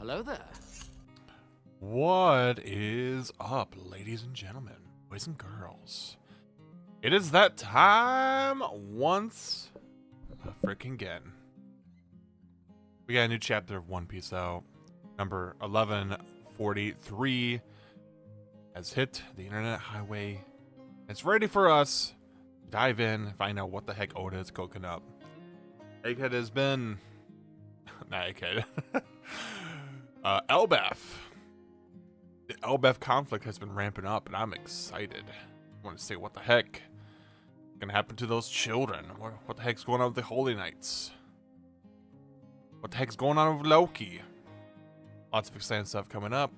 hello there. What is up, ladies and gentlemen, boys and girls? It is that time once freaking again. We got a new chapter of One Piece out. Number 1143 has hit the internet highway. It's ready for us to dive in, find out what the heck Oda is cooking up. Egghead has been... not Egghead. Elbaf. The Elbaf conflict has been ramping up, and I'm excited. I want to say, what the heck is gonna happen to those children? What the heck's going on with the Holy Knights? What the heck's going on with Loki? Lots of exciting stuff coming up.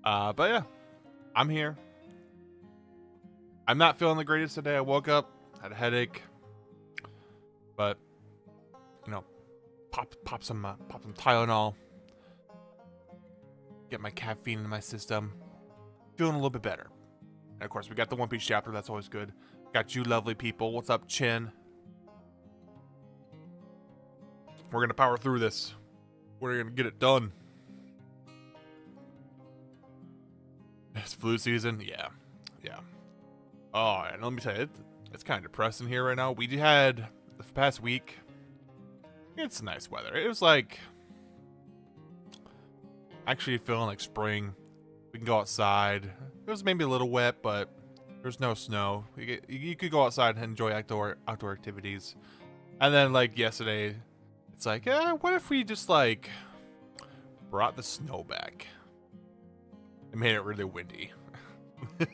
But yeah, I'm here. I'm not feeling the greatest today. I woke up, had a headache, but you know, pop some Tylenol. Get my caffeine in my system. Feeling a little bit better. And of course, we got the One Piece chapter. That's always good. Got you lovely people. What's up, Chin? We're going to power through this. We're going to get it done. It's flu season. Yeah. Oh, and let me tell you, it's kind of depressing here right now. We had, the past week, it's nice weather. It was like... actually feeling like spring. We can go outside. It was maybe a little wet, but there's no snow. You could go outside and enjoy outdoor activities. And then like yesterday, it's like, what if we just like brought the snow back? It made it really windy. I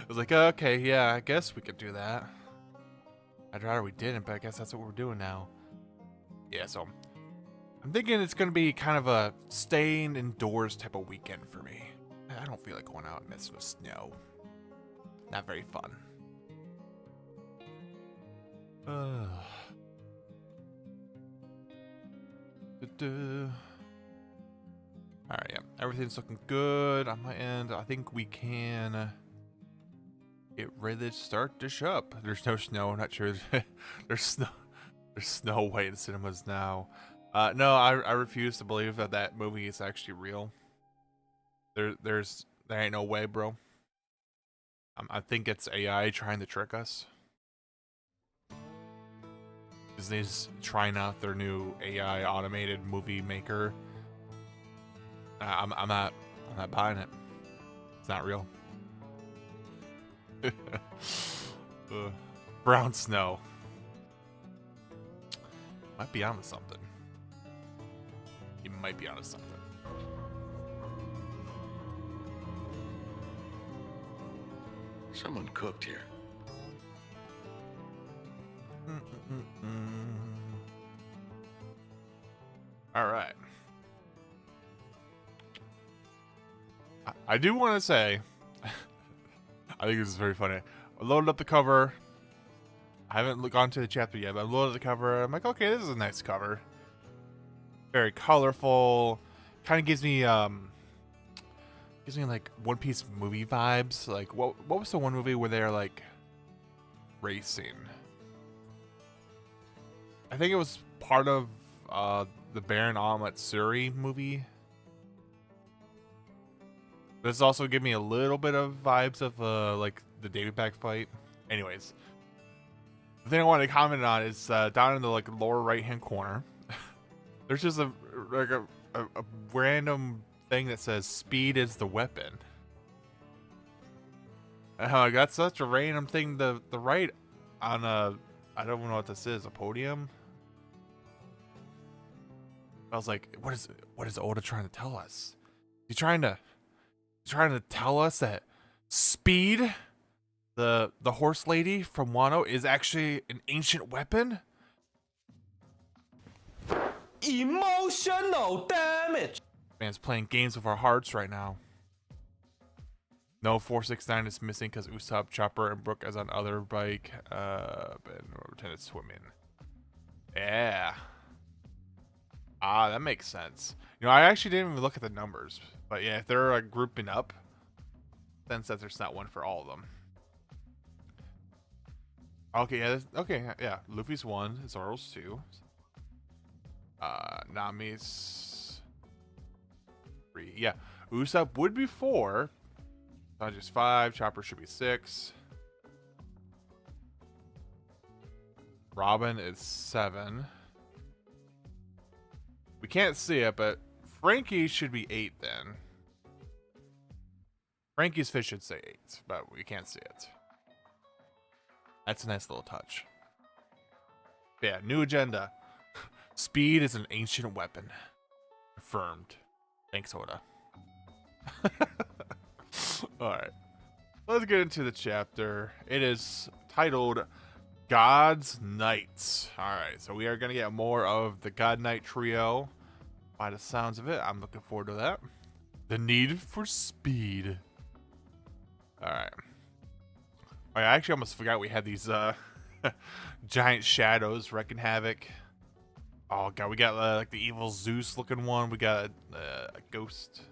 was like, okay, yeah, I guess we could do that. I'd rather we didn't, but I guess that's what we're doing now. Yeah, so I'm thinking it's going to be kind of a staying indoors type of weekend for me. I don't feel like going out and messing with snow. Not very fun. Alright, yeah. Everything's looking good on my end. I think we can get ready to start this up. There's no snow. I'm not sure. There's snow white in cinemas now. No, I refuse to believe that movie is actually real. There ain't no way, bro. I think it's AI trying to trick us. Disney's trying out their new AI automated movie maker. I'm not buying it. It's not real. Brown snow. Might be onto something. He might be onto something. Someone cooked here. All right. I do want to say, I think this is very funny. I loaded up the cover. I haven't gone to the chapter yet, but I loaded the cover. I'm like, okay, this is a nice cover. Very colorful. Kind of gives me like One Piece movie vibes. Like what was the one movie where they're like racing? I think it was part of the Baron Amatsuri movie. This also give me a little bit of vibes of like the David Pack fight. Anyways, the thing I wanted to comment on is down in the like lower right hand corner. There's just a random thing that says "speed is the weapon." I got such a random thing to the right on a, I don't know what this is, a podium. I was like, what is Oda trying to tell us? He's trying to tell us that speed, the horse lady from Wano, is actually an ancient weapon? Emotional damage. Man's playing games with our hearts right now. No, 469 is missing because Usopp, Chopper, and Brook is on other bike. And Lieutenant swimming. Yeah. Ah, that makes sense. You know, I actually didn't even look at the numbers. But yeah, if they're like grouping up, then says there's not one for all of them. Okay, yeah. Luffy's 1, Zoro's 2. Nami's 3. Yeah, Usopp would be 4. Sanji's 5. Chopper should be 6. Robin is 7. We can't see it, but Frankie should be 8 then. Frankie's fish should say 8, but we can't see it. That's a nice little touch. Yeah, new agenda. Speed is an ancient weapon. Confirmed. Thanks, Oda. Alright. Let's get into the chapter. It is titled God's Knights. Alright, so we are going to get more of the God Knight trio. By the sounds of it, I'm looking forward to that. The need for speed. Alright. I actually almost forgot we had these giant shadows wrecking havoc. Oh god, we got like the evil Zeus looking one. We got a ghost.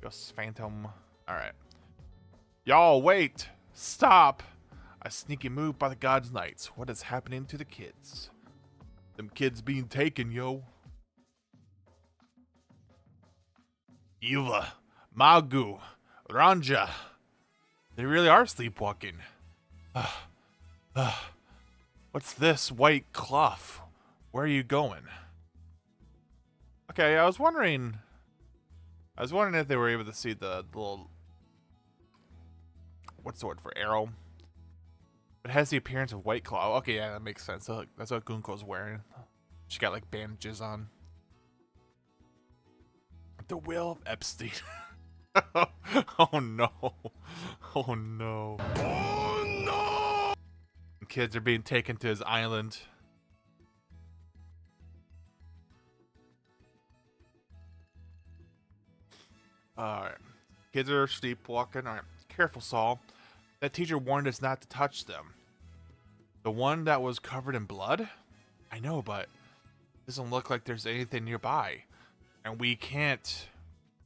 Ghost Phantom. Alright. Y'all, wait! Stop! A sneaky move by the God's Knights. What is happening to the kids? Them kids being taken, yo. Eva, Magu, Ranja. They really are sleepwalking. What's this white cloth? Where are you going? Okay, I was wondering if they were able to see the little, what's the word for arrow? It has the appearance of White Claw. Okay, yeah, that makes sense. That's what Gunko's wearing. She got like bandages on. The will of Epstein. Oh no. Oh no. Oh no! Kids are being taken to his island. Alright. Kids are sleepwalking. Alright. Careful, Saul. That teacher warned us not to touch them. The one that was covered in blood? I know, but it doesn't look like there's anything nearby. And we can't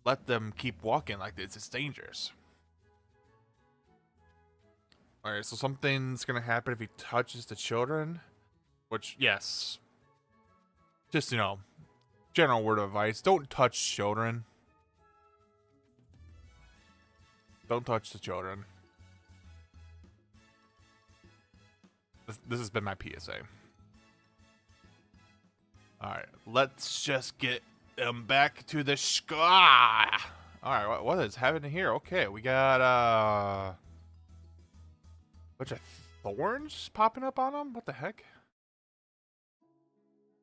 let them keep walking like this. It's dangerous. Alright, so something's gonna happen if he touches the children. Which, yes. Just, you know, general word of advice. Don't touch children. Don't touch the children. This has been my PSA. Alright, let's just get them back to the sky. Alright, what is happening here? Okay, we got a bunch of thorns popping up on them? What the heck?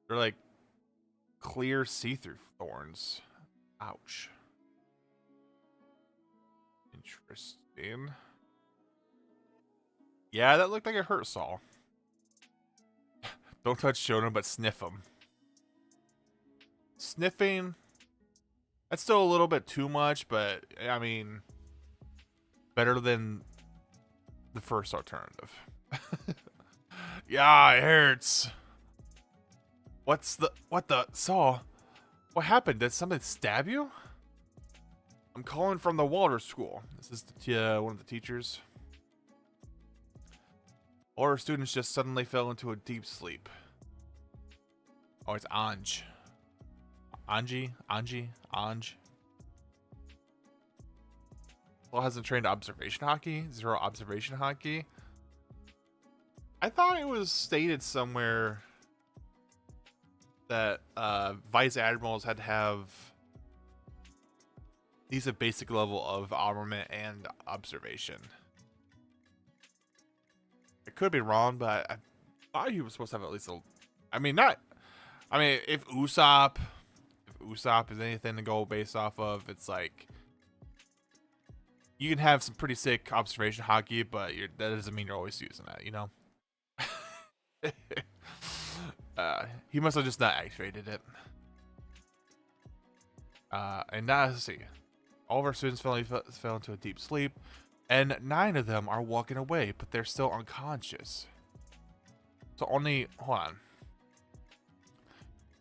They're like clear see-through thorns. Ouch. Interesting. Yeah, that looked like it hurt Saul. Don't touch children, but sniff them. Sniffing, that's still a little bit too much, but I mean, better than the first alternative. Yeah, it hurts. What the, Saul? What happened? Did somebody stab you? I'm calling from the water school. This is one of the teachers. All our students just suddenly fell into a deep sleep. Oh, it's Anj. Anj. Well, hasn't trained observation hockey. 0 observation hockey. I thought it was stated somewhere that vice admirals had to have these a basic level of armament and observation. I could be wrong, but I thought he was supposed to have at least a. I mean, if Usopp is anything to go based off of, it's like you can have some pretty sick observation hockey, but that doesn't mean you're always using that, you know. He must have just not activated it. And now let's see. All of our students fell into a deep sleep, and 9 of them are walking away, but they're still unconscious. So hold on.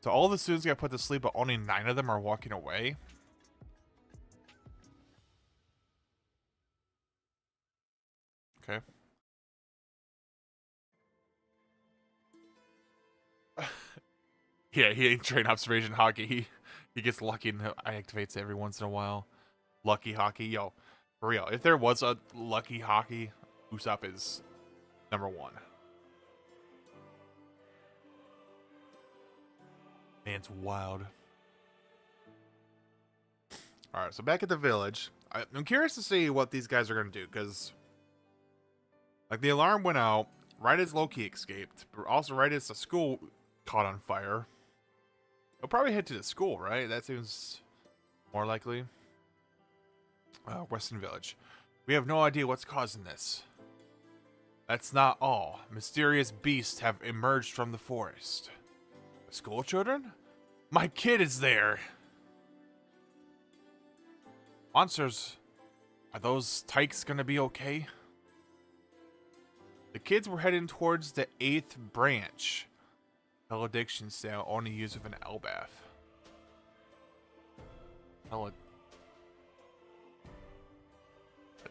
So all the students got put to sleep, but only 9 of them are walking away. Okay. Yeah, he ain't trained observation hockey. He gets lucky and activates every once in a while. Lucky hockey, yo, for real. If there was a lucky hockey, Usopp is number one. Man, it's wild. All right, so back at the village, I'm curious to see what these guys are gonna do because, like, the alarm went out right as Loki escaped, but also right as the school caught on fire. He'll probably head to the school, right? That seems more likely. Western Village. We have no idea what's causing this. That's not all. Mysterious beasts have emerged from the forest. The school children? My kid is there! Monsters, are those tykes gonna be okay? The kids were heading towards the 8th branch. Malediction snail only used with an Elbaf. A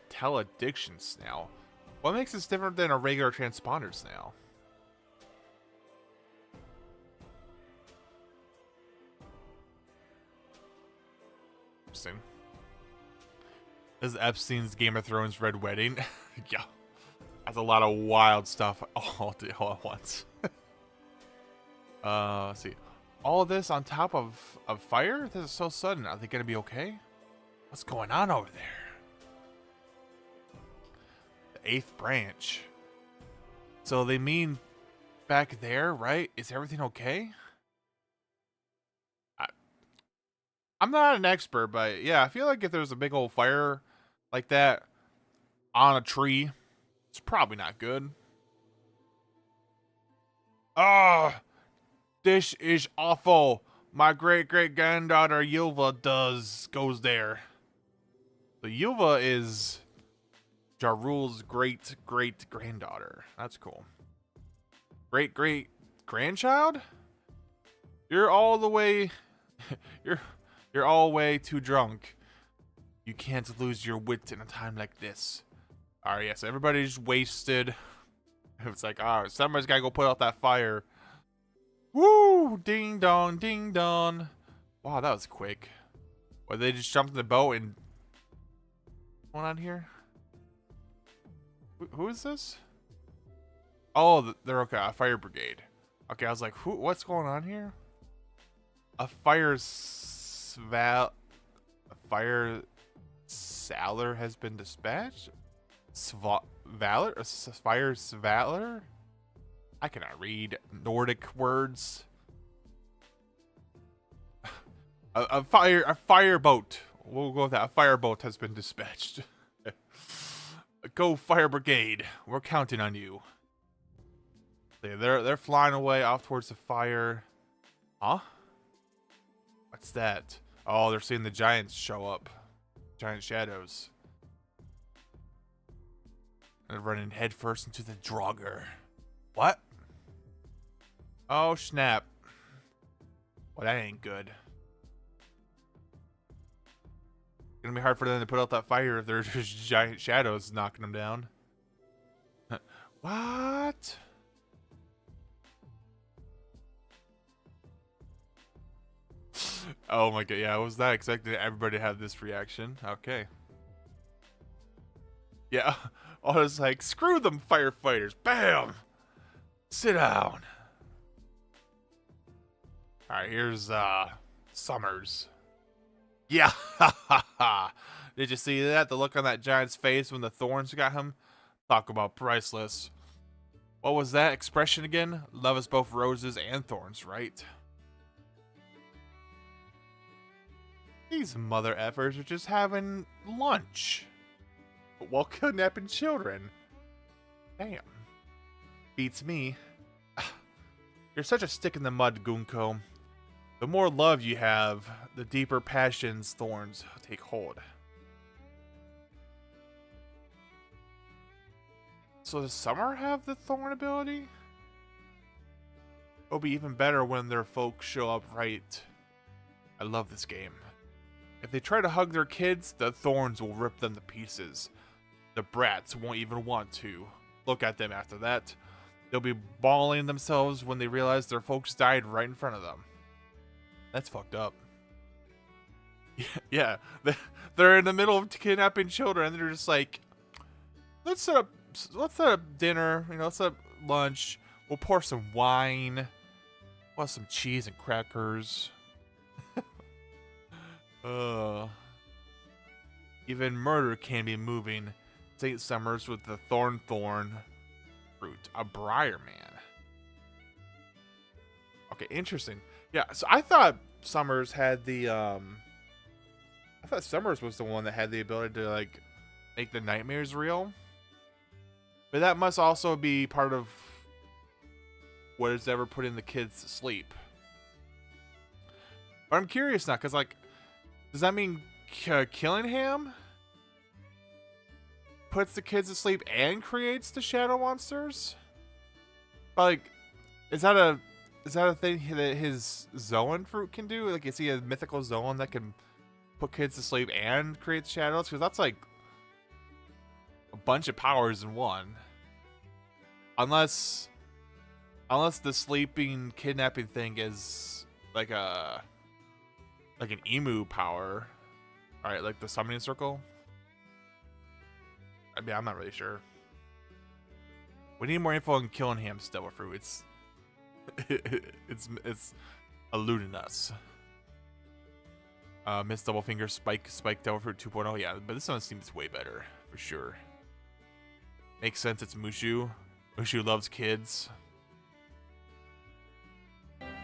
Telediction snail? What makes this different than a regular transponder snail? Interesting. This is Epstein's Game of Thrones Red Wedding. Yeah. That's a lot of wild stuff all at once. Let's see. All of this on top of fire? This is so sudden. Are they gonna be okay? What's going on over there? The 8th branch. So they mean back there, right? Is everything okay? I'm not an expert, but yeah, I feel like if there's a big old fire like that on a tree, it's probably not good. Ah, this is awful. My great-great-granddaughter Yulva goes there. So Yulva is Ja Rule's great-great-granddaughter. That's cool. Great-great-grandchild? You're all the way... You're all way too drunk. You can't lose your wit in a time like this. Alright, yes, everybody's wasted. It's like, alright, somebody's gotta go put out that fire. Woo! Ding dong, ding dong. Wow, that was quick. Or they just jumped in the boat and... What's going on here? Who is this? Oh, they're okay. A fire brigade. Okay, I was like, what's going on here? A fire sailor has been dispatched? Fire Svaler? I cannot read Nordic words. A fireboat. We'll go with that. A fireboat has been dispatched. Go fire brigade. We're counting on you. They're flying away off towards the fire. Huh? What's that? Oh, they're seeing the giants show up. Giant shadows. And they're running headfirst into the Draugr. What? Oh, snap. Well, that ain't good. It's gonna be hard for them to put out that fire if there's just giant shadows knocking them down. What? Oh my god, yeah, I was not expecting everybody to have this reaction. Okay. Yeah, I was like, screw them firefighters. Bam! Sit down. Alright, here's Summers. Yeah, did you see that? The look on that giant's face when the thorns got him? Talk about priceless. What was that expression again? Love is both roses and thorns, right? These mother effers are just having lunch while kidnapping children. Damn. Beats me. You're such a stick in the mud, Gunko. The more love you have, the deeper passions thorns take hold. So does Summer have the thorn ability? It'll be even better when their folks show up right. I love this game. If they try to hug their kids, the thorns will rip them to pieces. The brats won't even want to look at them after that. They'll be bawling themselves when they realize their folks died right in front of them. That's fucked up. Yeah, they're in the middle of kidnapping children, and they're just like, let's set up dinner. You know, let's set up lunch. We'll pour some wine. We'll have some cheese and crackers. Uh, Even murder can be moving. St. Summers with the thorn fruit, a briar man. Okay, interesting. Yeah, so I thought Summers had the I thought Summers was the one that had the ability to like make the nightmares real. But that must also be part of what is ever putting the kids to sleep. But I'm curious now, because like, does that mean Killingham puts the kids to sleep and creates the shadow monsters? But like, is that a thing that his Zoan fruit can do? Like, is he a mythical Zoan that can put kids to sleep and create shadows? Because that's like a bunch of powers in one. Unless the sleeping kidnapping thing is like an emu power, right? Like the summoning circle. I mean, I'm not really sure. We need more info on Killingham's devil fruit. It's eluding us. Miss Doublefinger Spike Devil Fruit 2.0. Yeah, but this one seems way better for sure. Makes sense. It's Mushu. Mushu loves kids.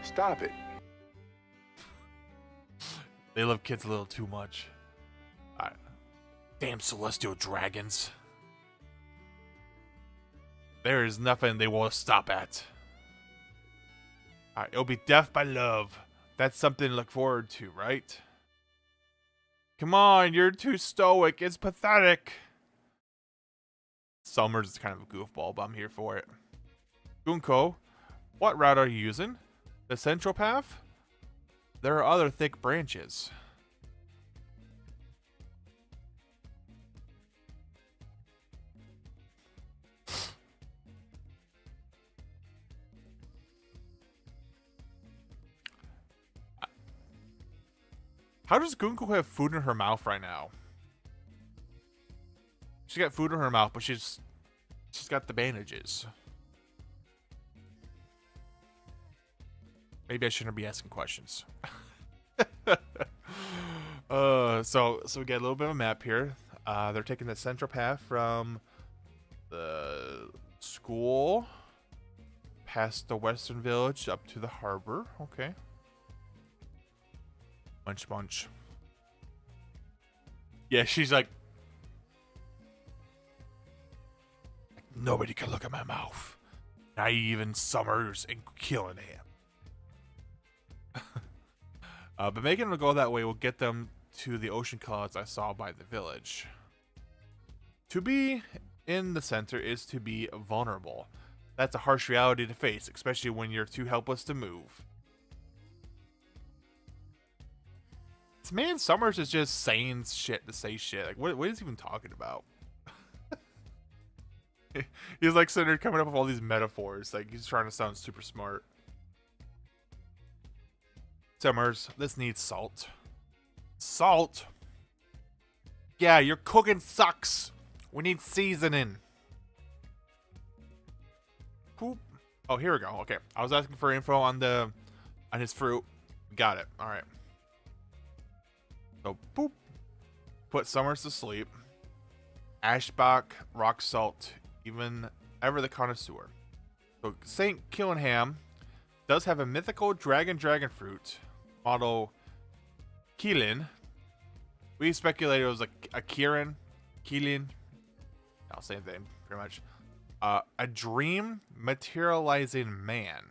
Stop it. They love kids a little too much. Alright. Damn celestial dragons. There is nothing they won't stop at. Alright, it'll be death by love. That's something to look forward to, right? Come on, you're too stoic. It's pathetic. Summers is kind of a goofball, but I'm here for it. Gunko, what route are you using? The central path? There are other thick branches. How does Gunko have food in her mouth right now? She's got food in her mouth, but she's got the bandages. Maybe I shouldn't be asking questions. So we get a little bit of a map here. They're taking the central path from the school past the western village up to the harbor. Okay. Munch. Yeah, she's like, nobody can look at my mouth. Not even Summers and Killingham. But making them go that way will get them to the ocean clouds I saw by the village. To be in the center is to be vulnerable. That's a harsh reality to face, especially when you're too helpless to move. This man Summers is just saying shit to say shit. Like, what is he even talking about? He's like sitting there coming up with all these metaphors. Like, he's trying to sound super smart. Summers, this needs salt. Salt? Yeah, your cooking sucks. We need seasoning. Poop. Oh, here we go. Okay, I was asking for info on his fruit. Got it. All right. So, boop. Put Summers to sleep. Ashbach, rock salt, ever the connoisseur. So, St. Killingham does have a mythical dragon fruit, model Keelan. We speculated it was a Keelan. No, same thing, pretty much. A dream materializing man.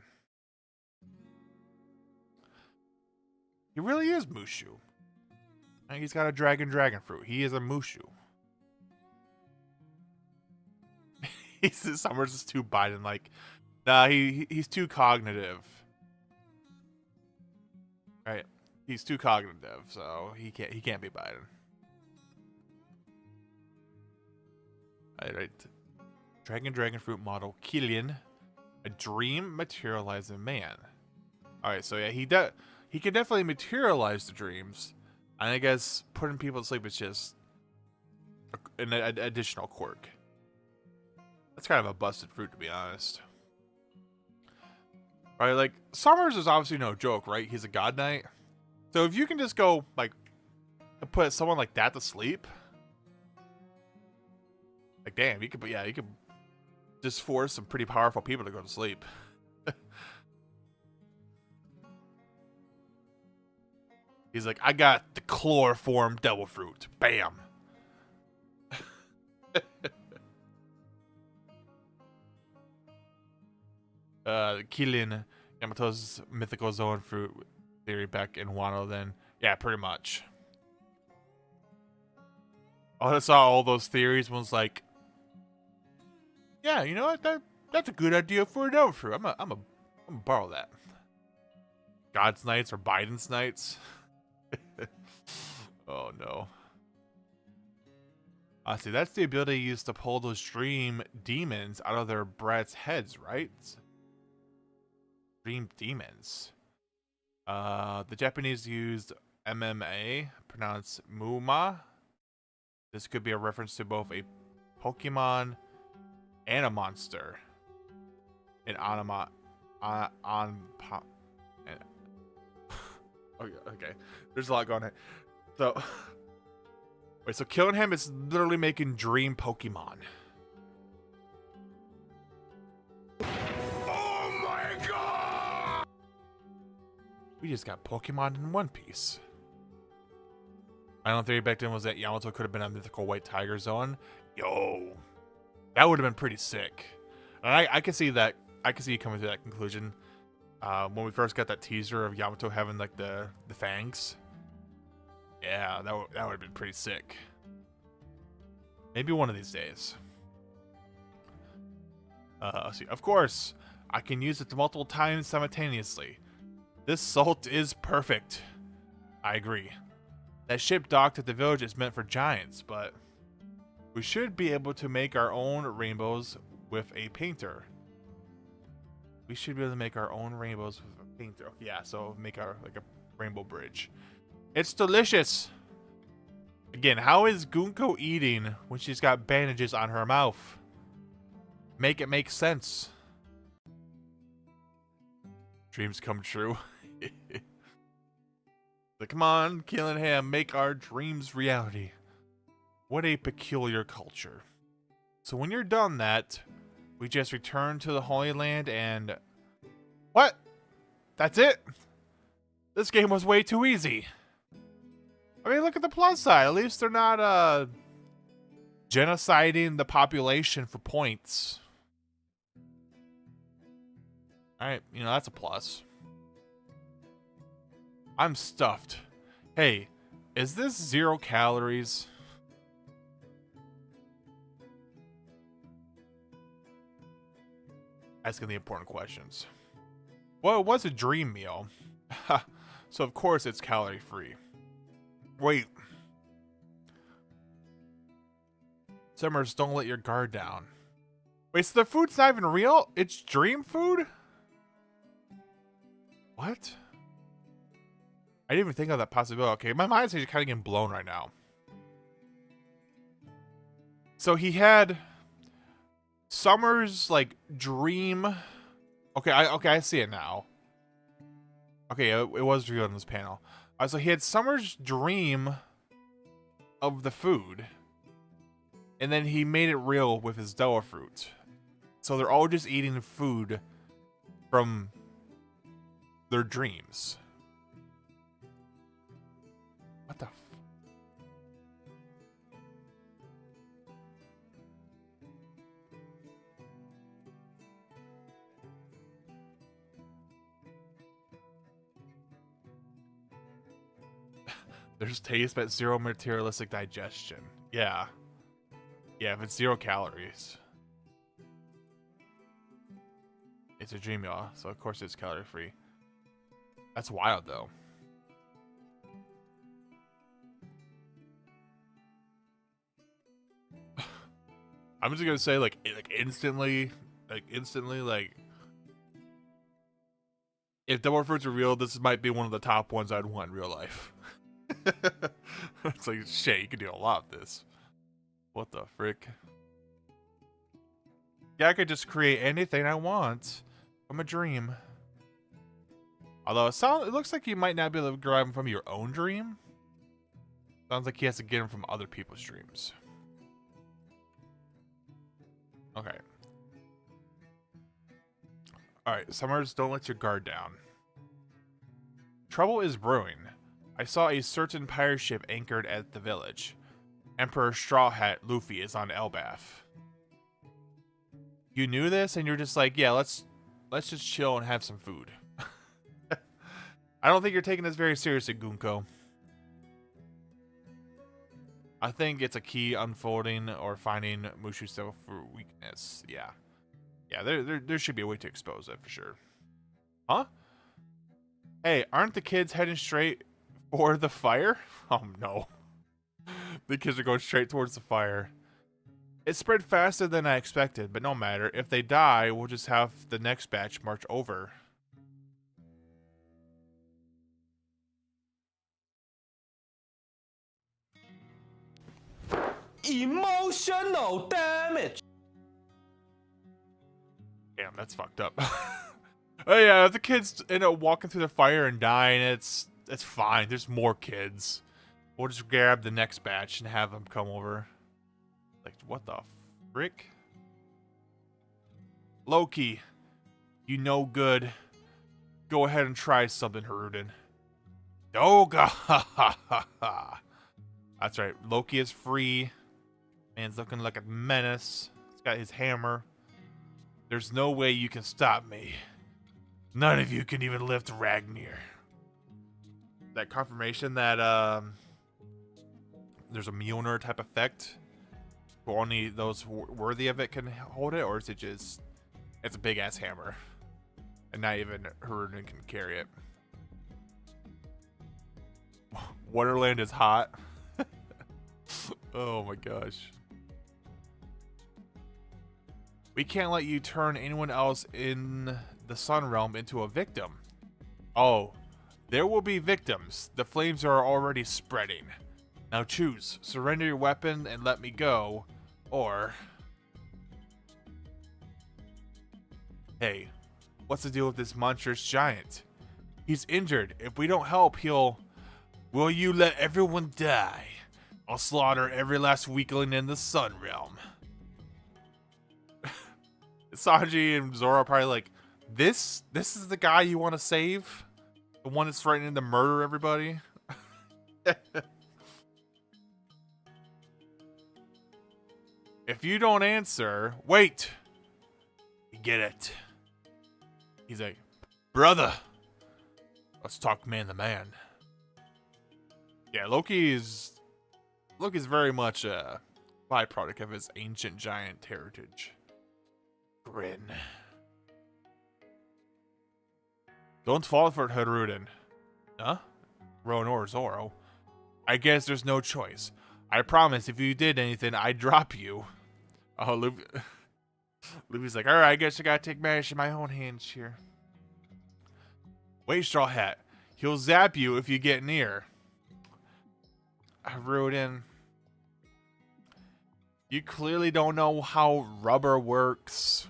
He really is Mushu. And he's got a dragon fruit. He is a Mushu. Summers is too Biden like. Nah, he's too cognitive. Right. He's too cognitive, so he can't be Biden. Alright. Dragon fruit model Killian. A dream materializing man. Alright, so yeah, he can definitely materialize the dreams. And I guess putting people to sleep is just an additional quirk. That's kind of a busted fruit, to be honest. Right, like, Summers is obviously no joke, right? He's a god knight. So if you can just go, like, put someone like that to sleep, like, damn, you could just force some pretty powerful people to go to sleep. He's like, I got the chloroform devil fruit. Bam. Killing Yamato's mythical zone fruit theory back in Wano then. Yeah, pretty much. I saw all those theories and was like, yeah, you know what? That's a good idea for a devil fruit. I'm gonna borrow that. God's Knights or Biden's Knights. Oh no. I see. That's the ability used to pull those dream demons out of their brats' heads, right? Dream demons. The Japanese used MMA, pronounced Muma. This could be a reference to both a Pokemon and a monster. An anima okay. There's a lot going on. So wait, so killing him is literally making dream Pokemon. Oh my god! We just got Pokemon in One Piece. I don't think back then was that Yamato could have been a mythical white tiger zone. Yo, that would have been pretty sick. And I can see that. I can see you coming to that conclusion. When we first got that teaser of Yamato having like the fangs. Yeah, that would have been pretty sick. Maybe one of these days. See, of course, I can use it multiple times simultaneously. This salt is perfect. I agree. That ship docked at the village is meant for giants, but we should be able to make our own rainbows with a painter. We should be able to make our own rainbows with a painter. Yeah, so make our like a rainbow bridge. It's delicious. Again, how is Gunko eating when she's got bandages on her mouth? Make it make sense. Dreams come true. Like, come on, Killing Ham, make our dreams reality. What a peculiar culture. So when you're done that, we just return to the Holy Land and... What? That's it? This game was way too easy. I mean, look at the plus side. At least they're not, genociding the population for points. Alright, you know, that's a plus. I'm stuffed. Hey, is this 0 calories? Asking the important questions. Well, it was a dream meal. So of course it's calorie free. Wait. Summers, don't let your guard down. Wait, so the food's not even real? It's dream food? What? I didn't even think of that possibility. Okay, my mind's actually kind of getting blown right now. So he had Summer's like dream. Okay, I see it now. Okay, it was revealed in this panel. So he had Summer's dream of the food, and then he made it real with his Doa fruit. So they're all just eating food from their dreams. What the f... There's taste but 0 materialistic digestion. Yeah. Yeah, if it's 0 calories. It's a dream meal, so of course it's calorie free. That's wild though. I'm just gonna say like instantly, if Double Fruits were real, this might be one of the top ones I'd want in real life. It's like, shit, you can do a lot of this. What the frick? Yeah, I could just create anything I want from a dream. Although it looks like you might not be able to grab them from your own dream. Sounds like he has to get them from other people's dreams. Okay. Alright, Summers, don't let your guard down. Trouble is brewing. I saw a certain pirate ship anchored at the village. Emperor Straw Hat Luffy is on Elbaf. You knew this and you're just like, yeah, let's just chill and have some food. I don't think you're taking this very seriously, Gunko. I think it's a key unfolding or finding Mushu stuff for weakness. Yeah. Yeah, there should be a way to expose it for sure. Huh? Hey, aren't the kids heading straight for the fire? Oh no. The kids are going straight towards the fire. It spread faster than I expected, but no matter. If they die, we'll just have the next batch march over. Emotional damage. Damn, that's fucked up. Oh yeah, if the kids end up walking through the fire and dying, it's fine. There's more kids. We'll just grab the next batch and have them come over. Like, what the frick? Loki, you no good. Go ahead and try something, Haruden. Oh god. That's right. Loki is free. Man's looking like a menace. He's got his hammer. There's no way you can stop me. None of you can even lift Ragnir. That confirmation that there's a Mjolnir type effect. Where only those worthy of it can hold it, or is it just it's a big ass hammer, and not even Haruden can carry it. Wonderland is hot. Oh my gosh. We can't let you turn anyone else in the Sun Realm into a victim. Oh, there will be victims. The flames are already spreading. Now choose. Surrender your weapon and let me go, or... Hey, what's the deal with this monstrous giant? He's injured. If we don't help, he'll... Will you let everyone die? I'll slaughter every last weakling in the Sun Realm. Sanji and Zoro are probably like, this is the guy you want to save? The one that's threatening to murder everybody? If you don't answer, wait. You get it. He's like, brother, let's talk man to man. Yeah, Loki's very much a byproduct of his ancient giant heritage. Grin. Don't fall for it, Haruden. Huh? Rowan or Zoro. I guess there's no choice. I promise if you did anything, I'd drop you. Oh, Luffy's like, alright, I guess I gotta take matters in my own hands here. Wait, Straw Hat. He'll zap you if you get near. Haruden. You clearly don't know how rubber works.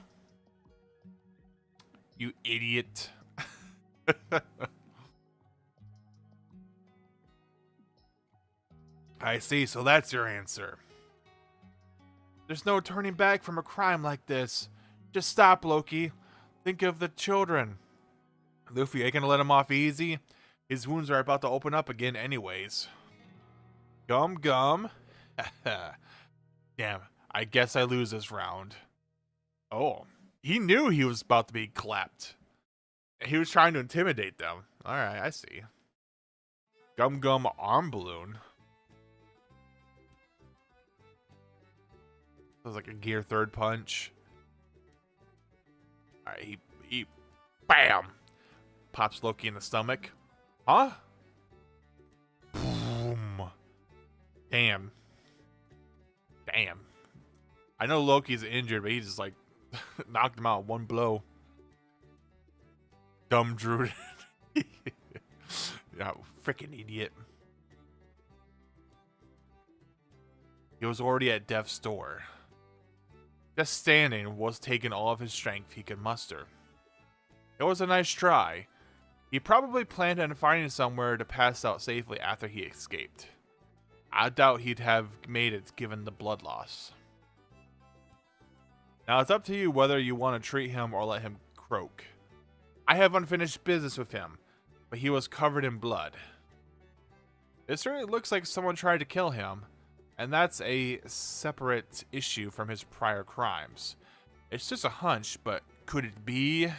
You idiot. I see, so that's your answer. There's no turning back from a crime like this. Just stop, Loki. Think of the children. Luffy, are you gonna let him off easy? His wounds are about to open up again anyways. Gum gum. Damn, I guess I lose this round. Oh, he knew he was about to be clapped. He was trying to intimidate them. Alright, I see. Gum gum arm balloon. That was like a gear third punch. Alright, he bam! Pops Loki in the stomach. Huh? Boom. Damn. Damn. I know Loki's injured, but he just like knocked him out in one blow. Dumb Druid. Yeah, freaking idiot. He was already at death's door. Just standing was taking all of his strength he could muster. It was a nice try. He probably planned on finding somewhere to pass out safely after he escaped. I doubt he'd have made it given the blood loss. Now it's up to you whether you want to treat him or let him croak. I have unfinished business with him, but he was covered in blood. It certainly looks like someone tried to kill him, and that's a separate issue from his prior crimes. It's just a hunch, but could it be?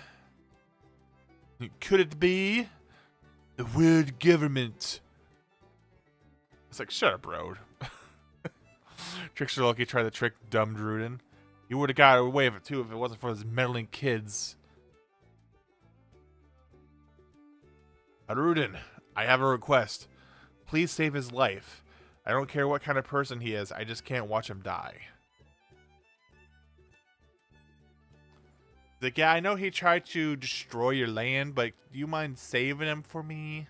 Could it be? The weird government. It's like, shut up, bro. Trickster Loki tried to trick dumb Druden. He would have got away with it too if it wasn't for his meddling kids. Druden, I have a request. Please save his life. I don't care what kind of person he is, I just can't watch him die. Like, yeah, I know he tried to destroy your land, but do you mind saving him for me?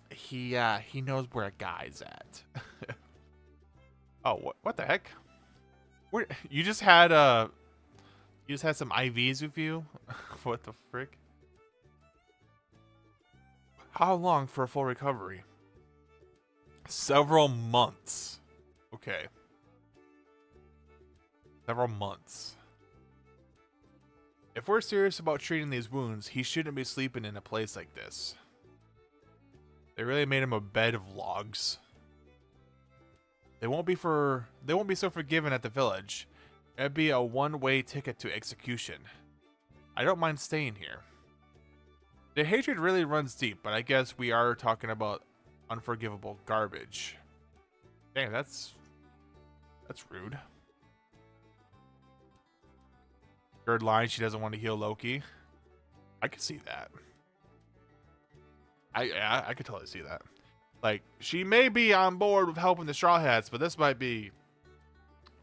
He knows where a guy's at. Oh, what the heck? Where, you just had some IVs with you? What the frick? How long for a full recovery? Several months. Okay. Several months. If we're serious about treating these wounds, he shouldn't be sleeping in a place like this. They really made him a bed of logs. They won't be so forgiving at the village. It'd be a one-way ticket to execution. I don't mind staying here. The hatred really runs deep, but I guess we are talking about unforgivable garbage. Dang, that's rude. Third line, she doesn't want to heal Loki. I could see that. I could totally see that. Like, she may be on board with helping the Straw Hats, but this might be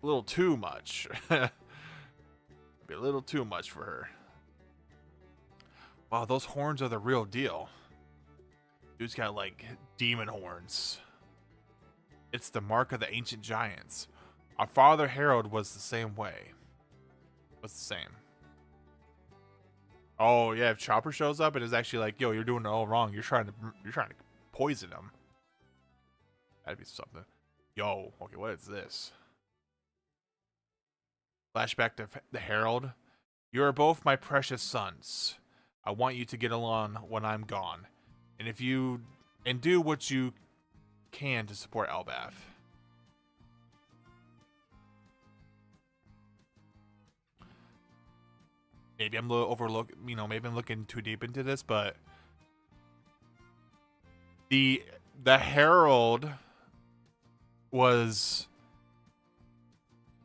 a little too much. Be a little too much for her. Wow, those horns are the real deal. Dude's got, like, demon horns. It's the mark of the ancient giants. Our father Harold was the same way. Was the same. Oh yeah, if Chopper shows up and is actually like, "Yo, you're doing it all wrong. You're trying to poison him." That'd be something. Yo, okay, what is this? Flashback to the Herald. You are both my precious sons. I want you to get along when I'm gone, and do what you can to support Elbaf. Maybe I'm a little maybe I'm looking too deep into this, but the Herald was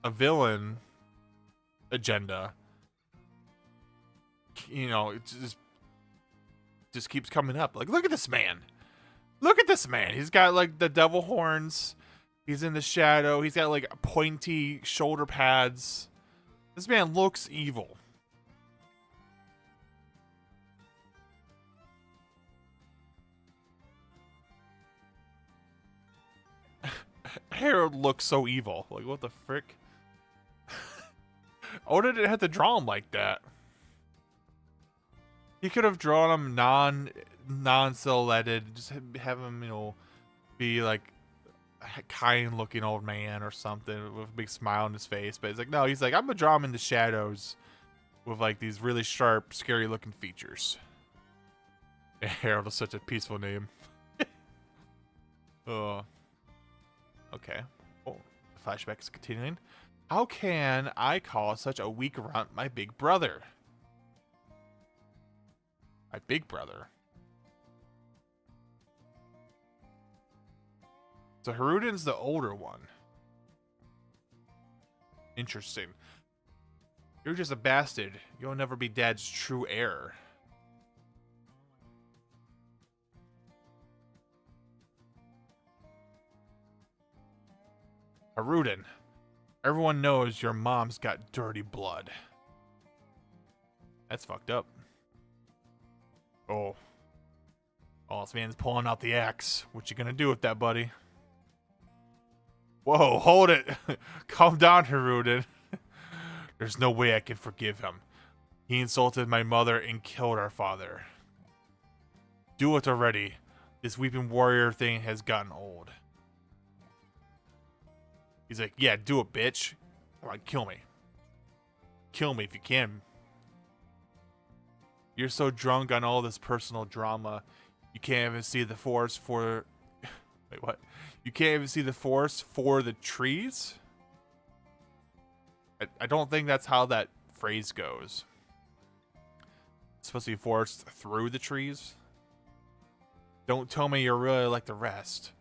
a villain agenda. You know, it just keeps coming up. Like, look at this man. Look at this man. He's got like the devil horns. He's in the shadow. He's got like pointy shoulder pads. This man looks evil. Harold looks so evil. Like, what the frick? Oda didn't have to draw him like that. He could have drawn him non-silhouetted. Just have him, be like a kind-looking old man or something with a big smile on his face. But it's like, no, he's like, I'm gonna draw him in the shadows with like these really sharp, scary-looking features. Harold is such a peaceful name. Oh. Okay. Oh, the flashback is continuing. How can I call such a weak runt my big brother? My big brother. So Harudin's the older one. Interesting. You're just a bastard. You'll never be Dad's true heir. Harudin, everyone knows your mom's got dirty blood. That's fucked up. Oh. Oh, this man's pulling out the axe. What you gonna do with that, buddy? Whoa, hold it. Calm down, Haruden. There's no way I can forgive him. He insulted my mother and killed our father. Do it already. This weeping warrior thing has gotten old. He's like, yeah, do it, bitch. Come on, kill me. Kill me if you can. You're so drunk on all this personal drama, you can't even see the forest for... Wait, what? You can't even see the forest for the trees? I don't think that's how that phrase goes. It's supposed to be forest through the trees? Don't tell me you're really like the rest.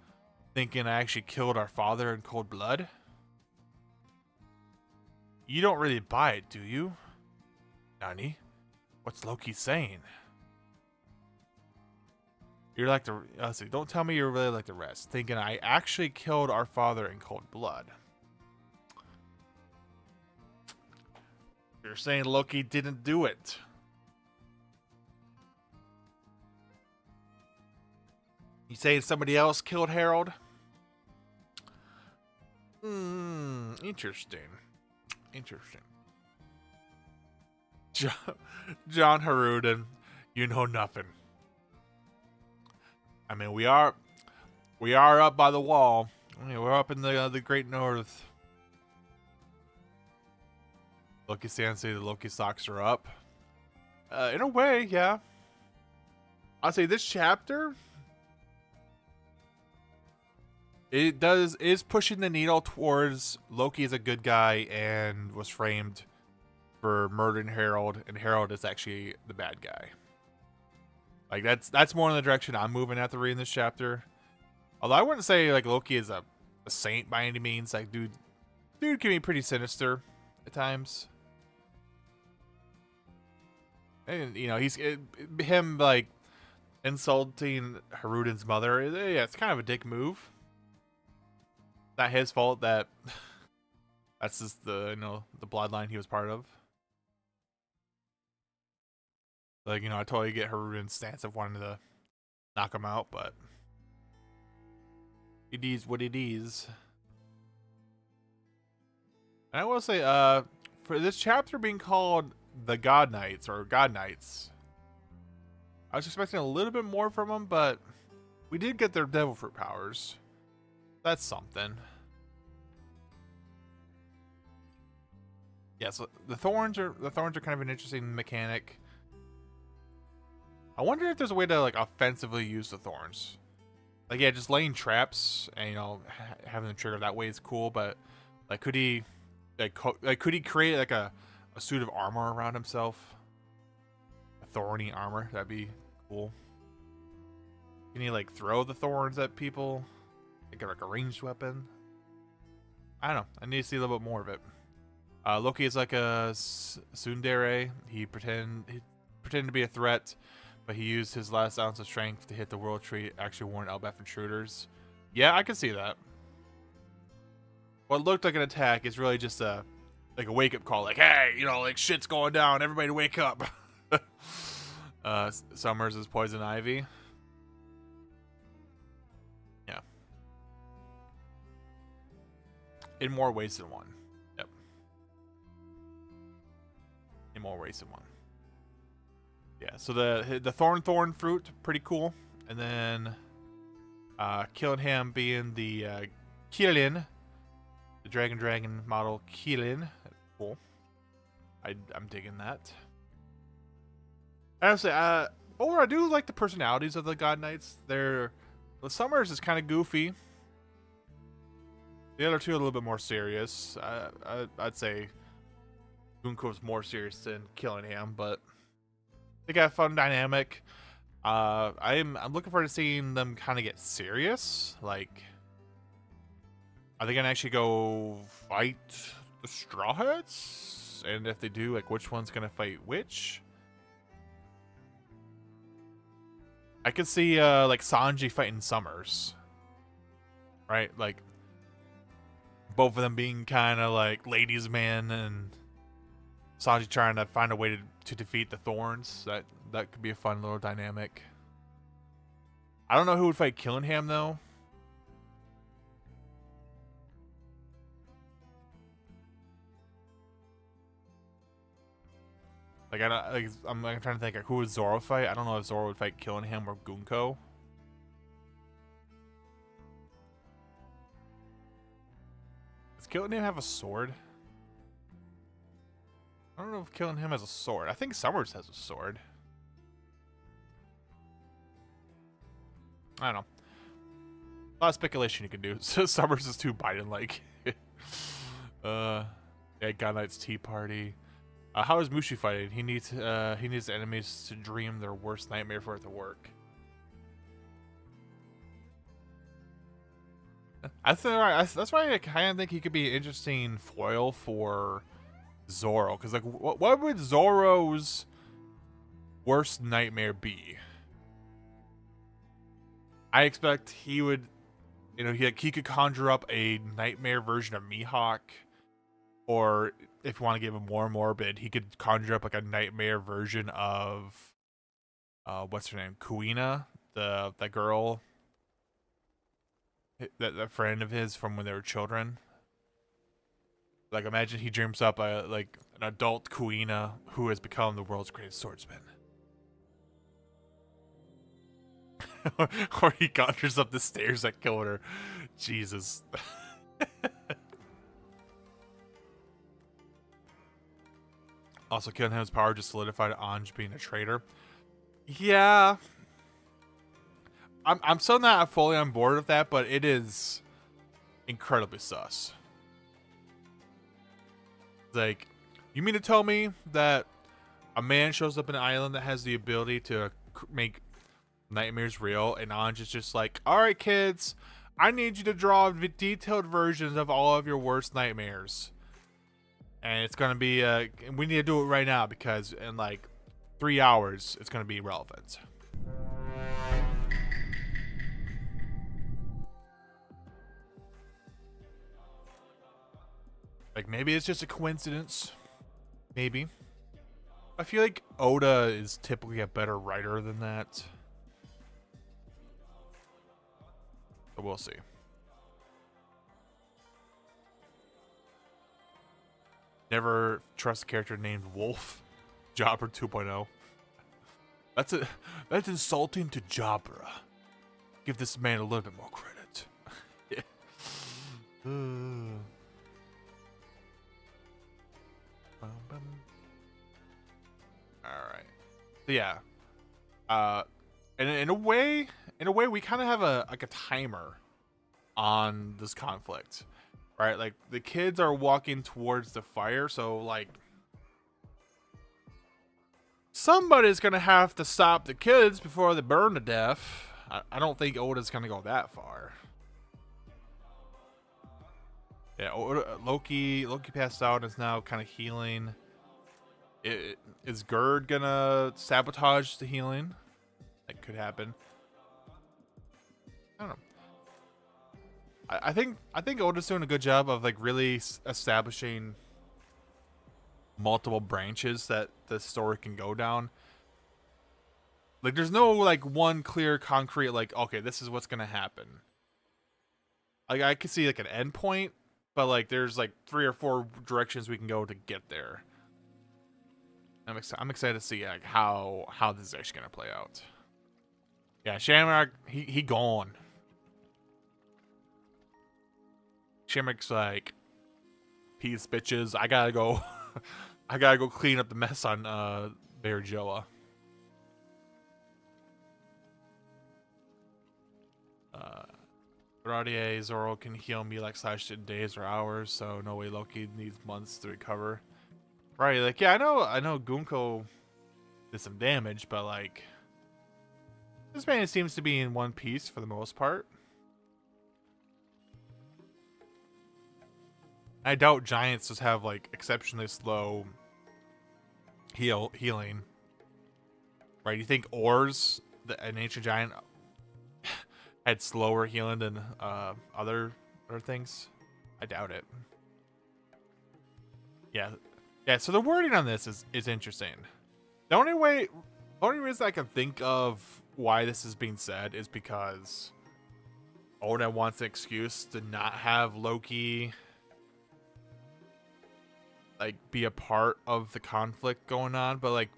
Thinking I actually killed our father in cold blood? You don't really buy it, do you? Nani? What's Loki saying? You're like the... Let's see, don't tell me you're really like the rest. Thinking I actually killed our father in cold blood. You're saying Loki didn't do it. You saying somebody else killed Harold? Interesting. Interesting. John Haruden, you know nothing. I mean, we are up by the wall. I mean, we're up in the Great North. Loki Sensei, the Loki socks are up. In a way, yeah. I'll say this chapter, is pushing the needle towards Loki is a good guy and was framed for murdering Harold, and Harold is actually the bad guy. Like that's more in the direction I'm moving after reading this chapter. Although I wouldn't say like Loki is a saint by any means. Like dude can be pretty sinister at times. And you know, him like insulting Haruden's mother. Yeah, it's kind of a dick move. Not his fault that that's just the the bloodline he was part of. Like, I totally get Haruden's stance of wanting to knock him out, but it is what it is. And I will say, for this chapter being called the God Knights or God Knights, I was expecting a little bit more from them, but we did get their devil fruit powers. That's something. Yeah, so the thorns are kind of an interesting mechanic. I wonder if there's a way to like offensively use the thorns. Like, yeah, just laying traps and having them trigger that way is cool, but like could he create like a suit of armor around himself? A thorny armor, that'd be cool. Can he like throw the thorns at people? Like a ranged weapon? I don't know. I need to see a little bit more of it. Loki is like a tsundere. He pretended to be a threat, but he used his last ounce of strength to hit the World Tree, actually warn Elbaf intruders. Yeah, I can see that. What looked like an attack is really just a wake-up call, like, hey, like shit's going down, everybody wake up. Summers is Poison Ivy. Yeah. In more ways than one. Yep. In more ways than one. Yeah, so the thorn fruit, pretty cool. And then killing him being the Killin, the dragon model Killin. That's cool. I'm digging that. Honestly, overall, I do like the personalities of the God Knights. The Summers is kind of goofy. The other two are a little bit more serious. I'd say Bunko's more serious than Killingham, but they got a fun dynamic. I'm looking forward to seeing them kind of get serious. Like, are they gonna actually go fight the Straw Hats? And if they do, like, which one's gonna fight which? I could see like Sanji fighting Summers, right? Like both of them being kind of like ladies' man, and Sanji trying to find a way to defeat the Thorns. That could be a fun little dynamic. I don't know who would fight Killingham though. Like, I'm trying to think, like, who would Zoro fight? I don't know if Zoro would fight Killing Him or Gunko. Does Killing Him have a sword? I don't know if Killing Him has a sword. I think Summers has a sword. I don't know. A lot of speculation you can do. Summers is too Biden-like. Yeah, God Knight's Tea Party. How is Mushi fighting? He needs enemies to dream their worst nightmare for it to work. That's why I kind of think he could be an interesting foil for Zoro. Because, like, what would Zoro's worst nightmare be? I expect he would, he could conjure up a nightmare version of Mihawk. Or if you want to give him more morbid, he could conjure up like a nightmare version of, what's her name? Kuina, that girl, that friend of his from when they were children. Like, imagine he dreams up like an adult Kuina who has become the world's greatest swordsman. Or he conjures up the stairs that killed her. Jesus. Also, Killing Him's power just solidified Anj being a traitor. Yeah. I'm still not fully on board with that, but it is incredibly sus. Like, you mean to tell me that a man shows up in an island that has the ability to make nightmares real, and Anj is just like, alright kids, I need you to draw detailed versions of all of your worst nightmares. And it's going to be, we need to do it right now because in like 3 hours, it's going to be relevant. Like, maybe it's just a coincidence. Maybe. I feel like Oda is typically a better writer than that. But we'll see. Never trust a character named Wolf. Jobber 2.0. That's insulting to Jabra. Give this man a little bit more credit. Alright. So yeah. And in a way, we kind of have a timer on this conflict. Right, like the kids are walking towards the fire, so like somebody's gonna have to stop the kids before they burn to death. I don't think Oda's gonna go that far. Yeah, Loki passed out and is now kind of healing. Is Gerd gonna sabotage the healing? That could happen. I don't know. I think Oda's doing a good job of like really establishing multiple branches that the story can go down. Like, there's no like one clear, concrete like, okay, this is what's gonna happen. Like, I could see like an end point, but like there's like 3 or 4 directions we can go to get there. I'm excited to see like how this is actually gonna play out. Yeah, Shamrock, he gone. Shamrock's like, peace, bitches. I gotta go. I gotta go clean up the mess on Bear Joa. Radier, Zoro can heal me like Slash in days or hours, so no way Loki needs months to recover. Right, like, yeah, I know Gunko did some damage, but like, this man seems to be in one piece for the most part. I doubt giants just have like exceptionally slow healing. Right? You think Ors, an ancient giant, had slower healing than other things? I doubt it. Yeah. So the wording on this is interesting. The only reason I can think of why this is being said is because Oda wants an excuse to not have Loki like be a part of the conflict going on, but like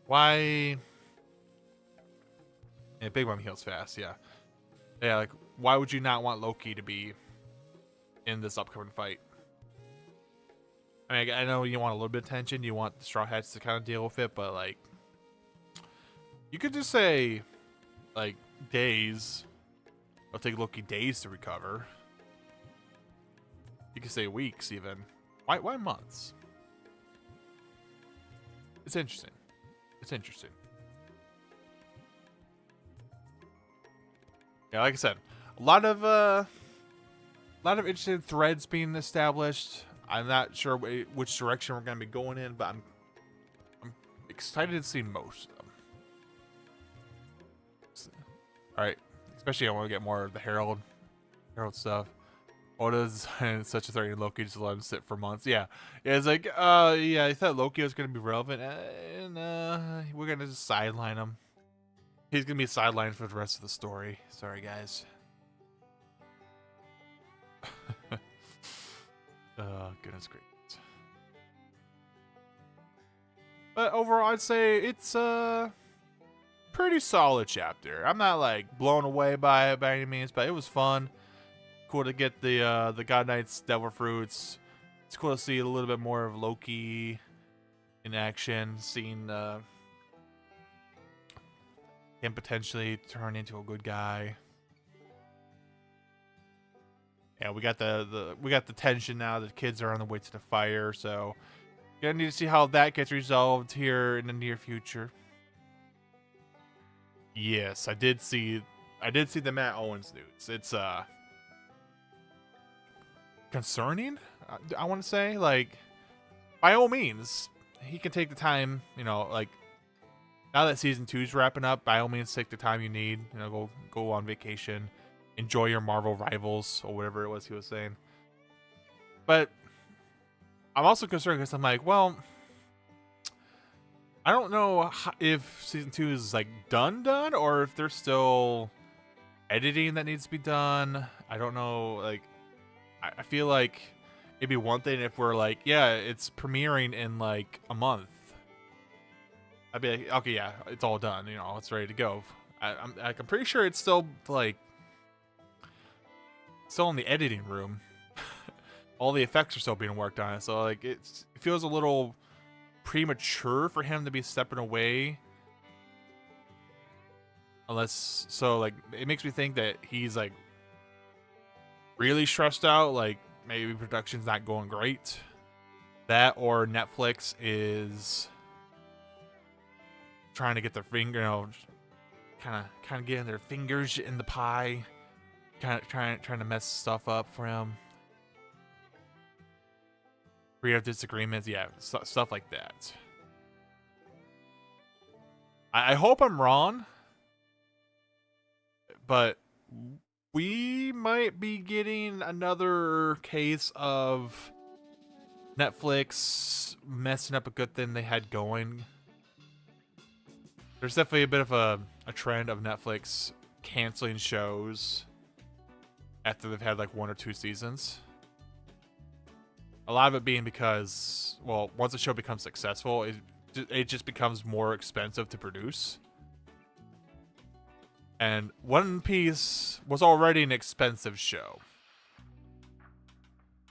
why? Yeah, Big Mom heals fast. Yeah, yeah. Like why would you not want Loki to be in this upcoming fight? I mean, I know you want a little bit of tension. You want the Straw Hats to kind of deal with it, but like, you could just say, like, days. It'll take Loki days to recover. You could say weeks, even. Why months? It's interesting. It's interesting. Yeah, like I said, a lot of interesting threads being established. I'm not sure which direction we're going to be going in, but I'm excited to see most of them. All right, especially I want to get more of the Herald stuff. Oda's such a threat, Loki just let him sit for months. Yeah, it's like, yeah, I thought Loki was going to be relevant, and we're going to just sideline him. He's going to be sidelined for the rest of the story. Sorry, guys. Oh, goodness gracious. But overall, I'd say it's a pretty solid chapter. I'm not like blown away by it by any means, but it was fun. Cool to get the God Knight's Devil Fruits. It's cool to see a little bit more of Loki in action, seeing him potentially turn into a good guy. Yeah, we got the tension now. The kids are on the way to the fire, so gonna need to see how that gets resolved here in the near future. Yes, I did see the Matt Owens news. It's concerning. I want to say, like, by all means, he can take the time. You know, like now that season 2's wrapping up, by all means, take the time you need. You know, go on vacation. Enjoy your Marvel rivals, or whatever it was he was saying. But I'm also concerned because I'm like, well, I don't know if season 2 is like done, or if there's still editing that needs to be done. I don't know. Like, I feel like it'd be one thing if we're like, yeah, it's premiering in like a month. I'd be like, okay, yeah, it's all done. You know, it's ready to go. I'm pretty sure it's still like. Still in the editing room. All the effects are still being worked on, so like it feels a little premature for him to be stepping away. Unless, so like it makes me think that he's like really stressed out, like maybe production's not going great. That, or Netflix is trying to get their finger, you know, kind of getting their fingers in the pie. Kind of trying to mess stuff up for him. Creative disagreements, yeah, stuff like that. I hope I'm wrong, but we might be getting another case of Netflix messing up a good thing they had going. There's definitely a bit of a trend of Netflix canceling shows after they've had like 1 or 2 seasons. A lot of it being because, well, once a show becomes successful, it just becomes more expensive to produce. And One Piece was already an expensive show.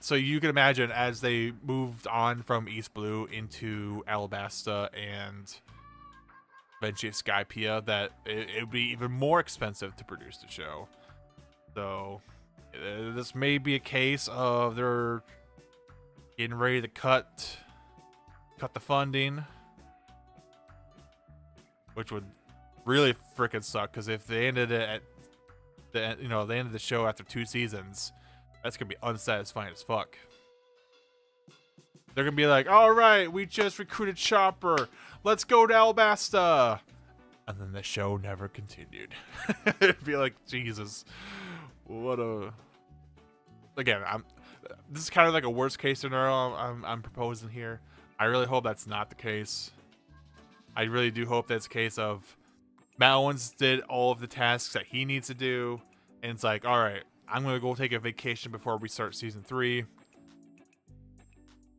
So you can imagine as they moved on from East Blue into Alabasta and eventually Skypiea, that it would be even more expensive to produce the show. So this may be a case of they're getting ready to cut the funding, which would really freaking suck. Because if they ended it at the end of the show after 2 seasons, that's gonna be unsatisfying as fuck. They're gonna be like, "All right, we just recruited Chopper. Let's go to Alabasta," and then the show never continued. It'd be like, Jesus. What a... Again, this is kind of like a worst case scenario I'm proposing here. I really hope that's not the case. I really do hope that's a case of Matt Owens did all of the tasks that he needs to do, and it's like, all right, I'm gonna go take a vacation before we start season 3.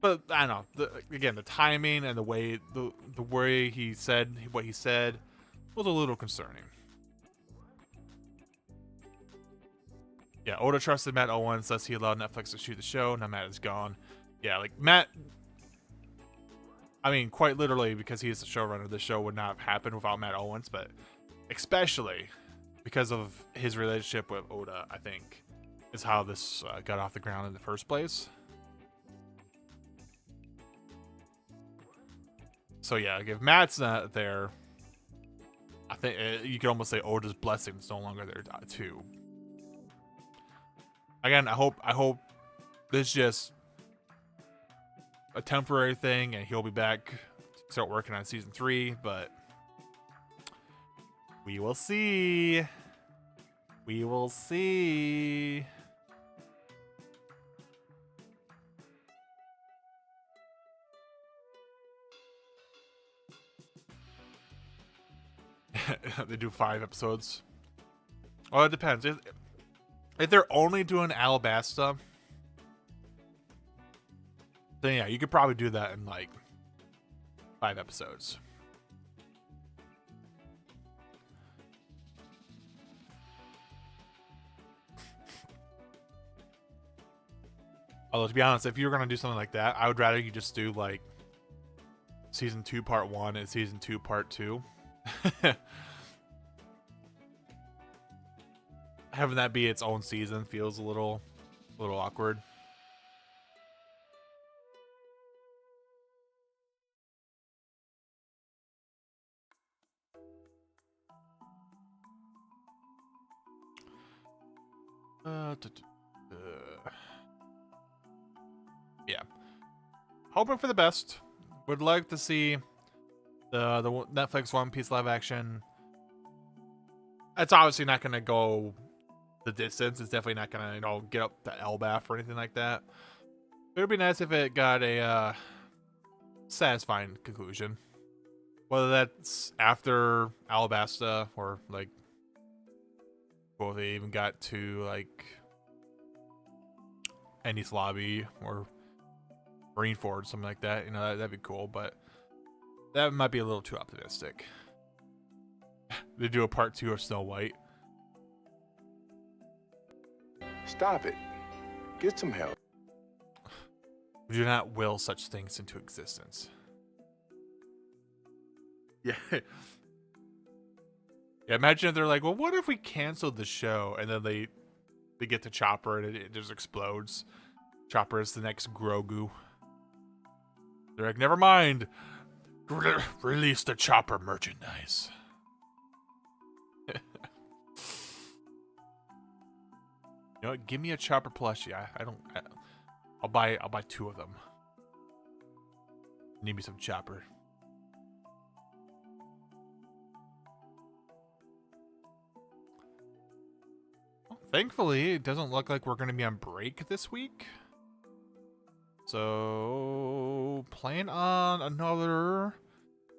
But I don't know. Again, the timing and the way he said what he said was a little concerning. Yeah, Oda trusted Matt Owens, thus he allowed Netflix to shoot the show. Now Matt is gone. Yeah, like Matt. I mean, quite literally, because he's the showrunner, the show would not have happened without Matt Owens. But especially because of his relationship with Oda, I think, is how this got off the ground in the first place. So yeah, like if Matt's not there, I think you could almost say Oda's blessing is no longer there too. Again, I hope this is just a temporary thing and he'll be back to start working on season 3, but we will see. We will see. They do 5 episodes. Well, it depends. If they're only doing Alabasta, then yeah, you could probably do that in like 5 episodes. Although, to be honest, if you're going to do something like that, I would rather you just do like season 2 part 1 and season 2 part 2. Having that be its own season feels a little awkward. Yeah, hoping for the best. Would like to see the Netflix One Piece live action. It's obviously not going to go the distance. It's definitely not going to get up to Elbaf or anything like that. It would be nice if it got a satisfying conclusion, whether that's after Alabasta or like, well, they even got to like Ennis Lobby or Marineford, something like that. You know, that'd be cool, but that might be a little too optimistic. They do a part 2 of Snow White. Stop it. Get some help. We do not will such things into existence. Yeah. Yeah, imagine if they're like, well, what if we canceled the show? And then they get to Chopper and it just explodes. Chopper is the next Grogu. They're like, never mind. Release the Chopper merchandise. You know what? Give me a Chopper plushie. I'll buy 2 of them. Need me some Chopper. Well, thankfully, it doesn't look like we're going to be on break this week. So, plan on another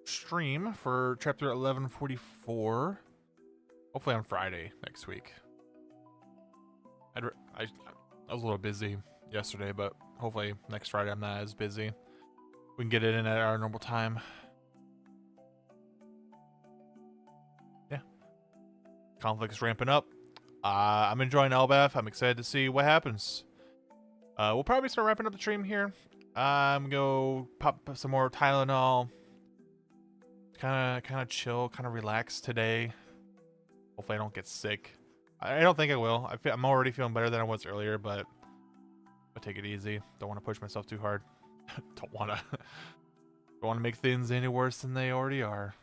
stream for chapter 1144. Hopefully on Friday next week. I was a little busy yesterday, but hopefully next Friday I'm not as busy. We can get it in at our normal time. Yeah. Conflict is ramping up. I'm enjoying Elbaf. I'm excited to see what happens. We'll probably start wrapping up the stream here. I'm gonna go pop some more Tylenol. Kind of chill, kind of relax today. Hopefully I don't get sick. I don't think I will. I'm already feeling better than I was earlier, but I'll take it easy. Don't want to push myself too hard. Don't want to make things any worse than they already are.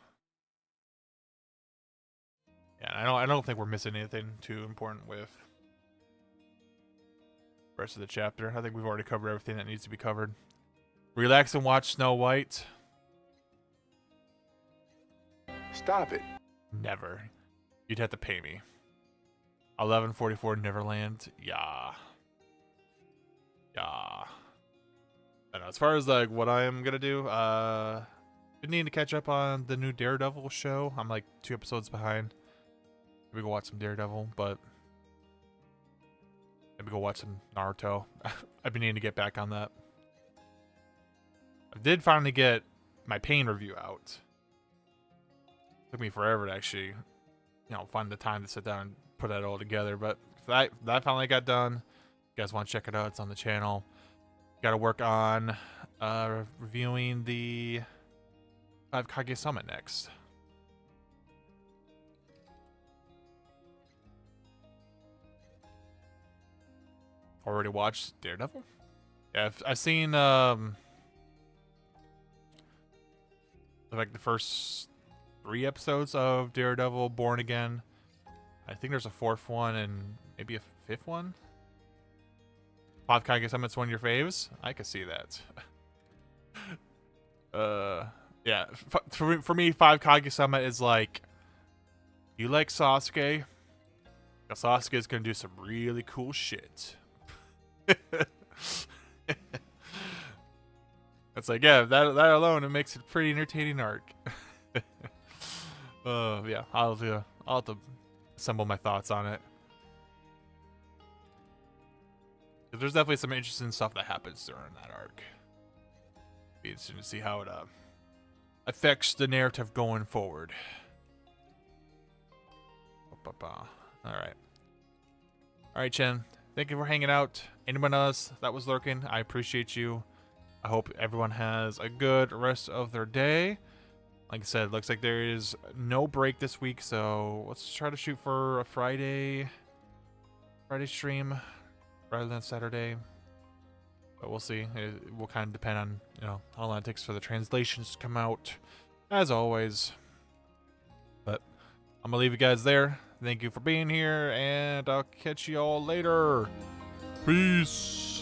Yeah, I don't think we're missing anything too important with the rest of the chapter. I think we've already covered everything that needs to be covered. Relax and watch Snow White. Stop it. Never. You'd have to pay me. 1144 Neverland. Yeah. I don't know. As far as like what I am gonna do, I need to catch up on the new Daredevil show. I'm like 2 episodes behind. Maybe go watch some Daredevil, but maybe go watch some Naruto. I've been needing to get back on that. I did finally get my Pain review out. Took me forever to actually, find the time to sit down and put that all together. But that finally got done. You guys want to check it out? It's on the channel. Got to work on reviewing the 5 Kage Summit next. Already watched Daredevil? Yeah, I've seen like the first 3 episodes of Daredevil Born Again. I think there's a 4th one and maybe a 5th one. 5 Kage Summit's one of your faves? I could see that. Yeah, for me, 5 Kage Summit is like, you like Sasuke? Sasuke is gonna do some really cool shit. It's like, yeah, that alone, it makes it a pretty entertaining arc. Yeah, I'll have to assemble my thoughts on it. There's definitely some interesting stuff that happens during that arc. Be interesting to see how it affects the narrative going forward. Alright, Chen. Thank you for hanging out. Anyone else that was lurking, I appreciate you. I hope everyone has a good rest of their day. Like I said, looks like there is no break this week, so let's try to shoot for a Friday stream rather than Saturday. But we'll see. It will kind of depend on, how long it takes for the translations to come out, as always. But I'm gonna leave you guys there. Thank you for being here, and I'll catch you all later. Peace.